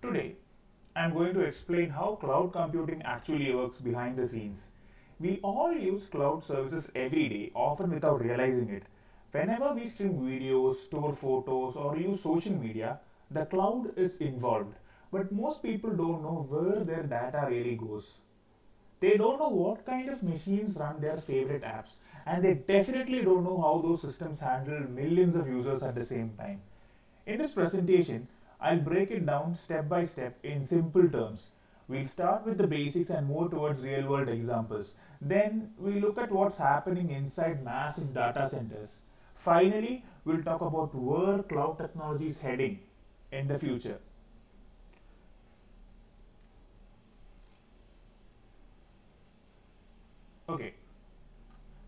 Today, I'm going to explain how cloud computing actually works behind the scenes. We all use cloud services every day, often without realizing it. Whenever we stream videos, store photos, or use social media, the cloud is involved. But most people don't know where their data really goes. They don't know what kind of machines run their favorite apps, and they definitely don't know how those systems handle millions of users at the same time. In this presentation, I'll break it down step by step in simple terms. We'll start with the basics and move towards real world examples. Then we look at what's happening inside massive data centers. Finally, we'll talk about where cloud technology is heading in the future. Okay,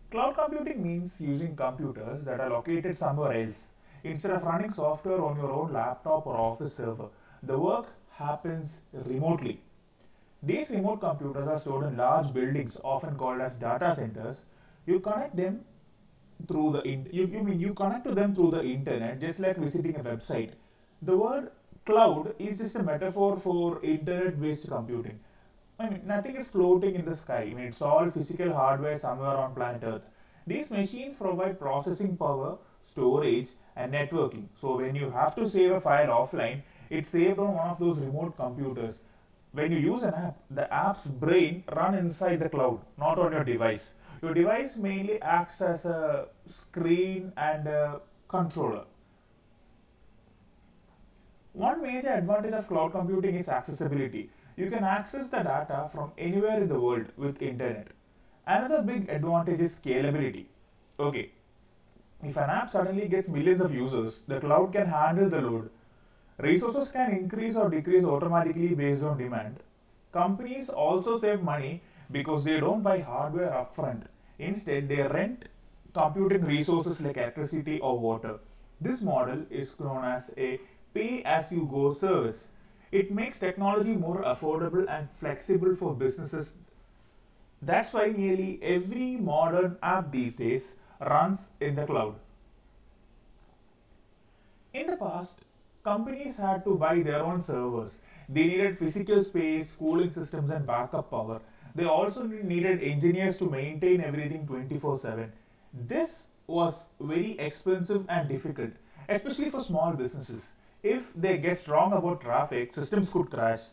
cloud computing means using computers that are located somewhere else. Instead of running software on your own laptop or office server, the work happens remotely. These remote computers are stored in large buildings, often called as data centers. You connect them you connect to them through the internet, just like visiting a website. The word cloud is just a metaphor for internet-based computing. Nothing is floating in the sky. It's all physical hardware somewhere on planet Earth. These machines provide processing power, storage, and networking. So when you have to save a file offline, it's saved on one of those remote computers. When you use an app, the app's brain run inside the cloud, not on your device. Your device mainly acts as a screen and a controller. One major advantage of cloud computing is accessibility. You can access the data from anywhere in the world with internet. Another big advantage is scalability. Okay, if an app suddenly gets millions of users, the cloud can handle the load. Resources can increase or decrease automatically based on demand. Companies also save money because they don't buy hardware upfront. Instead, they rent computing resources like electricity or water. This model is known as a pay as you go service. It makes technology more affordable and flexible for businesses. That's why nearly every modern app these days runs in the cloud. In the past, companies had to buy their own servers. They needed physical space, cooling systems, and backup power. They also needed engineers to maintain everything 24/7. This was very expensive and difficult, especially for small businesses. If they guessed wrong about traffic, systems could crash.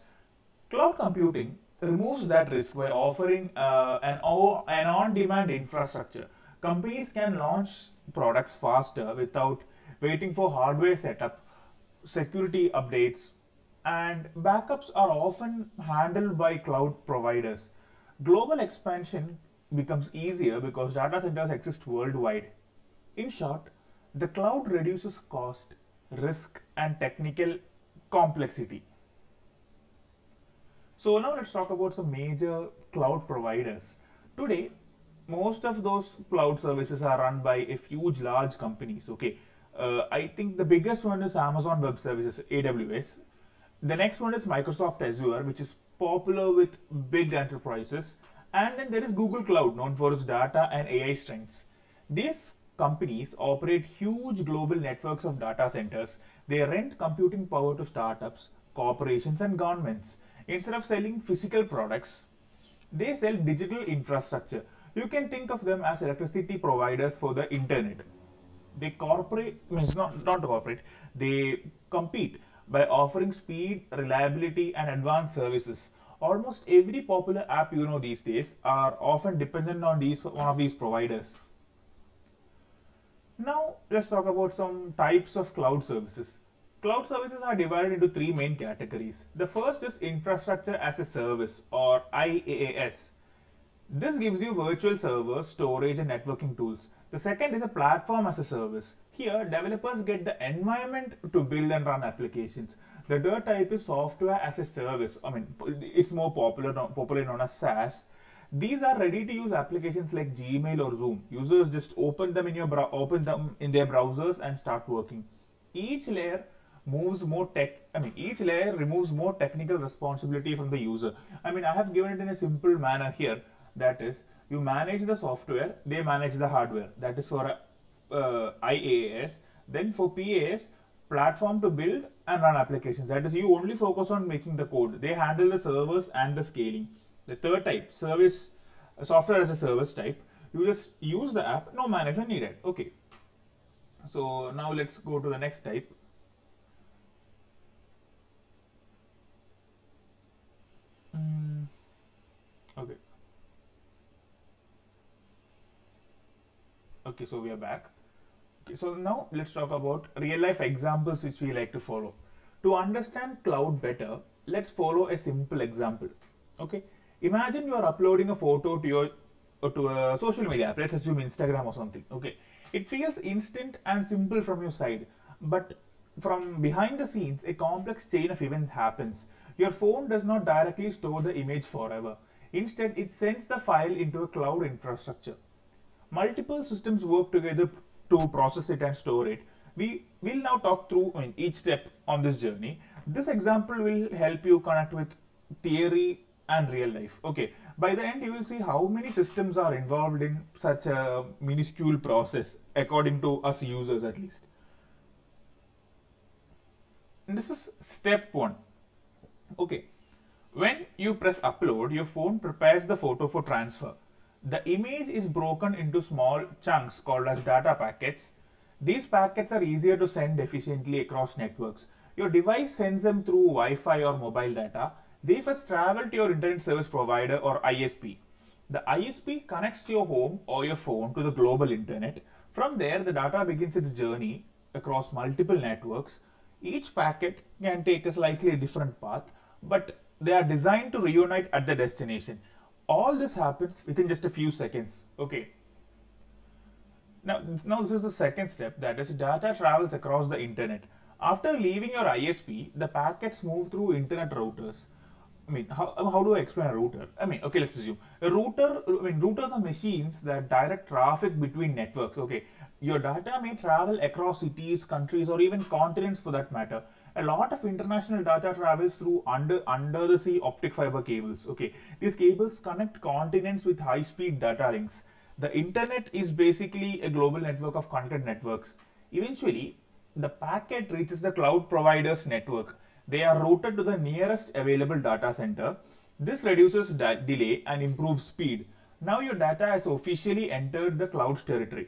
Cloud computing removes that risk by offering an on demand infrastructure. Companies can launch products faster without waiting for hardware setup, security updates, and backups are often handled by cloud providers. Global expansion becomes easier because data centers exist worldwide. In short, the cloud reduces cost, risk, and technical complexity. So now let's talk about some major cloud providers. Today, most of those cloud services are run by a huge, large companies. Okay, I think the biggest one is Amazon Web Services (AWS). The next one is Microsoft Azure, which is popular with big enterprises, and then there is Google Cloud, known for its data and AI strengths. These companies operate huge global networks of data centers. They rent computing power to startups, corporations, and governments. Instead of selling physical products, they sell digital infrastructure. You can think of them as electricity providers for the internet. They corporate, means not corporate, they compete by offering speed, reliability, and advanced services. Almost every popular app you know these days are often dependent on one of these providers. Now let's talk about some types of cloud services. Cloud services are divided into three main categories. The first is infrastructure as a service, or IaaS. This gives you virtual servers, storage, and networking tools. The second is a platform as a service. Here, developers get the environment to build and run applications. The third type is software as a service. It's more popularly known as SaaS. These are ready-to-use applications like Gmail or Zoom. Users just open them in their browsers and start working. Each layer each layer removes more technical responsibility from the user. I have given it in a simple manner here. That is, you manage the software, they manage the hardware. That is for IaaS. Then for PaaS, platform to build, and run applications. That is, you only focus on making the code. They handle the servers and the scaling. The third type, service, software as a service type. You just use the app, no management needed. Okay. So now let's go to the next type. Okay. Okay, so we are back. Okay, so now let's talk about real life examples which we like to follow. To understand cloud better, let's follow a simple example. Okay, imagine you are uploading a photo to your to a social media app. Let's assume Instagram or something. Okay, it feels instant and simple from your side, but from behind the scenes, a complex chain of events happens. Your phone does not directly store the image forever. Instead, it sends the file into a cloud infrastructure. Multiple systems work together to process it and store it. We will now talk through each step on this journey. This example will help you connect with theory and real life. Okay, by the end, you will see how many systems are involved in such a minuscule process, according to us users at least. And this is step one. Okay, when you press upload, your phone prepares the photo for transfer. The image is broken into small chunks called as data packets. These packets are easier to send efficiently across networks. Your device sends them through Wi-Fi or mobile data. They first travel to your internet service provider or ISP. The ISP connects your home or your phone to the global internet. From there, the data begins its journey across multiple networks. Each packet can take a slightly different path, but they are designed to reunite at the destination. All this happens within just a few seconds. Okay. Now this is the second step, that is, data travels across the internet. After leaving your ISP, the packets move through internet routers. How do I explain a router? Okay, let's assume a router. Routers are machines that direct traffic between networks. Okay, your data may travel across cities, countries, or even continents for that matter. A lot of international data travels through under the sea optic fiber cables. Okay, these cables connect continents with high speed data links. The internet is basically a global network of connected networks. Eventually, the packet reaches the cloud provider's network. They are routed to the nearest available data center. This reduces delay and improves speed. Now your data has officially entered the cloud's territory.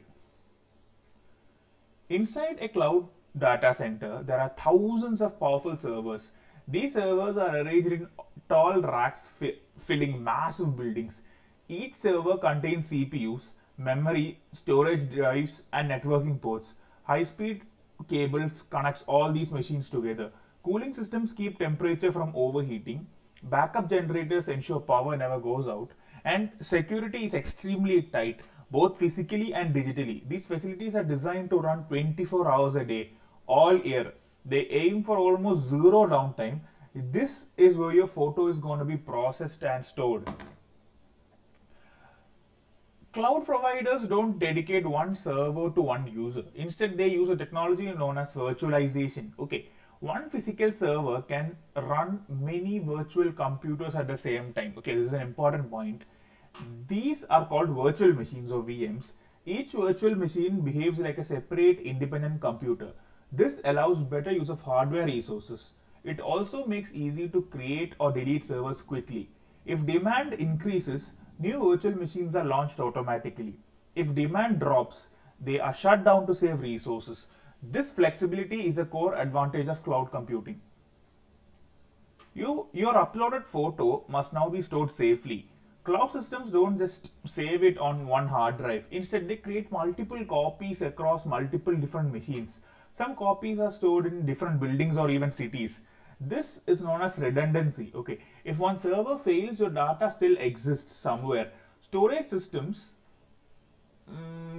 Inside a cloud data center, there are thousands of powerful servers. These servers are arranged in tall racks filling massive buildings. Each server contains CPUs, memory, storage drives, and networking ports. High-speed cables connects all these machines together. Cooling systems keep temperature from overheating. Backup generators ensure power never goes out. And security is extremely tight, both physically and digitally. These facilities are designed to run 24 hours a day, all year. They aim for almost zero downtime. This is where your photo is going to be processed and stored. Cloud providers don't dedicate one server to one user. Instead, they use a technology known as virtualization. Okay, one physical server can run many virtual computers at the same time. Okay, this is an important point. These are called virtual machines or VMs. Each virtual machine behaves like a separate independent computer. This allows better use of hardware resources. It also makes easy to create or delete servers quickly. If demand increases, new virtual machines are launched automatically. If demand drops, they are shut down to save resources. This flexibility is a core advantage of cloud computing. Your uploaded photo must now be stored safely. Cloud systems don't just save it on one hard drive. Instead, they create multiple copies across multiple different machines. Some copies are stored in different buildings or even cities. This is known as redundancy. Okay, if one server fails, your data still exists somewhere. Storage systems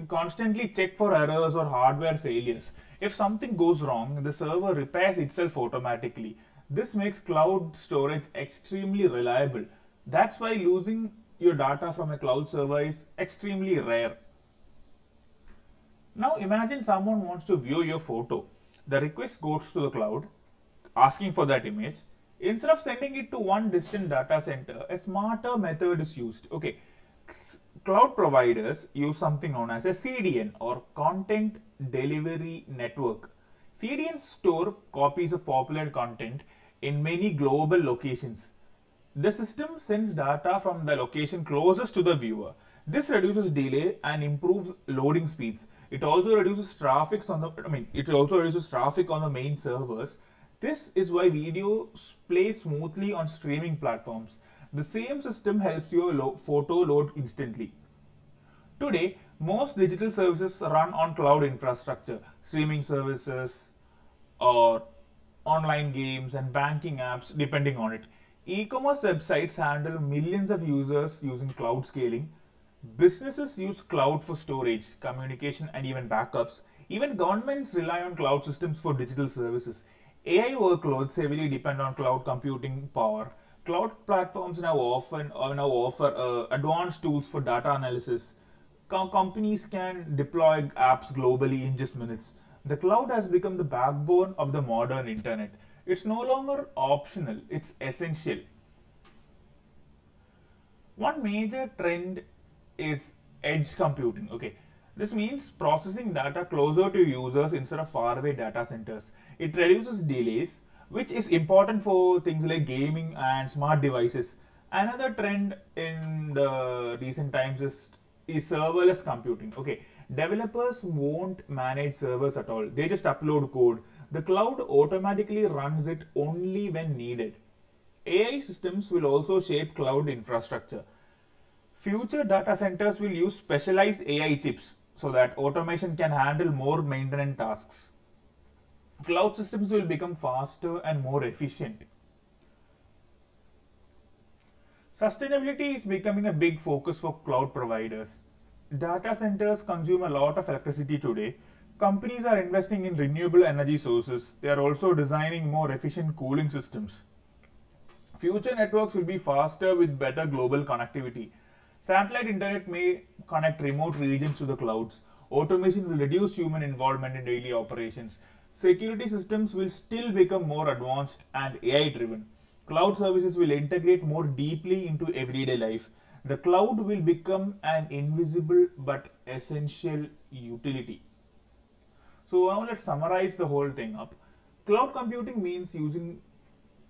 constantly check for errors or hardware failures. If something goes wrong, the server repairs itself automatically. This makes cloud storage extremely reliable. That's why losing your data from a cloud server is extremely rare. Now imagine someone wants to view your photo. The request goes to the cloud asking for that image. Instead of sending it to one distant data center, a smarter method is used. Okay, cloud providers use something known as a CDN or Content Delivery Network. CDNs store copies of popular content in many global locations. The system sends data from the location closest to the viewer. This reduces delay and improves loading speeds. It also reduces traffic on the main servers. This is why videos play smoothly on streaming platforms. The same system helps your photo load instantly. Today, most digital services run on cloud infrastructure, streaming services, or online games and banking apps, depending on it. E commerce websites handle millions of users using cloud scaling. Businesses use cloud for storage, communication, and even backups. Even governments rely on cloud systems for digital services. AI workloads heavily depend on cloud computing power. Cloud platforms now offer advanced tools for data analysis. Companies can deploy apps globally in just minutes. The cloud has become the backbone of the modern internet. It's no longer optional, it's essential. One major trend is edge computing. Okay, this means processing data closer to users instead of faraway data centers. It reduces delays, which is important for things like gaming and smart devices. Another trend in the recent times is serverless computing. Okay, developers won't manage servers at all. They just upload code. The cloud automatically runs it only when needed. AI systems will also shape cloud infrastructure. Future data centers will use specialized AI chips so that automation can handle more maintenance tasks. Cloud systems will become faster and more efficient. Sustainability is becoming a big focus for cloud providers. Data centers consume a lot of electricity today. Companies are investing in renewable energy sources. They are also designing more efficient cooling systems. Future networks will be faster with better global connectivity. Satellite internet may connect remote regions to the clouds. Automation will reduce human involvement in daily operations. Security systems will still become more advanced and AI driven. Cloud services will integrate more deeply into everyday life. The cloud will become an invisible but essential utility. So now let's summarize the whole thing up. Cloud computing means using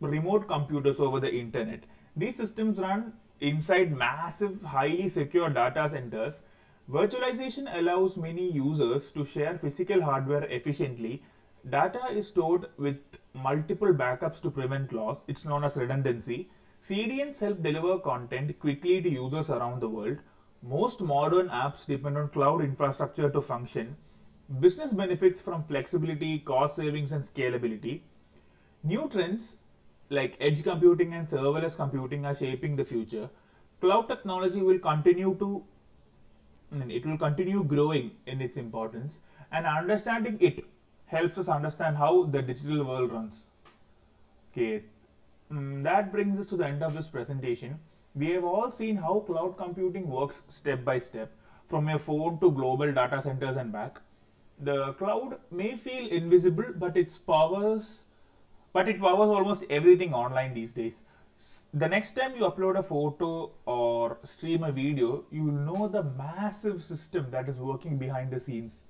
remote computers over the internet. These systems run inside massive, highly secure data centers. Virtualization allows many users to share physical hardware efficiently. Data is stored with multiple backups to prevent loss. It's known as redundancy. CDNs help deliver content quickly to users around the world. Most modern apps depend on cloud infrastructure to function. Business benefits from flexibility, cost savings, and scalability. New trends like edge computing and serverless computing are shaping the future. Cloud technology will continue growing in its importance, and understanding it helps us understand how the digital world runs. Okay, that brings us to the end of this presentation. We have all seen how cloud computing works step by step, from your phone to global data centers and back. The cloud may feel invisible, but it powers almost everything online these days. The next time you upload a photo or stream a video, you will know the massive system that is working behind the scenes.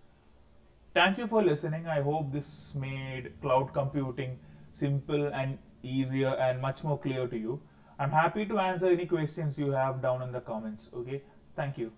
Thank you for listening. I hope this made cloud computing simple and easier and much more clear to you. I'm happy to answer any questions you have down in the comments. Okay, thank you.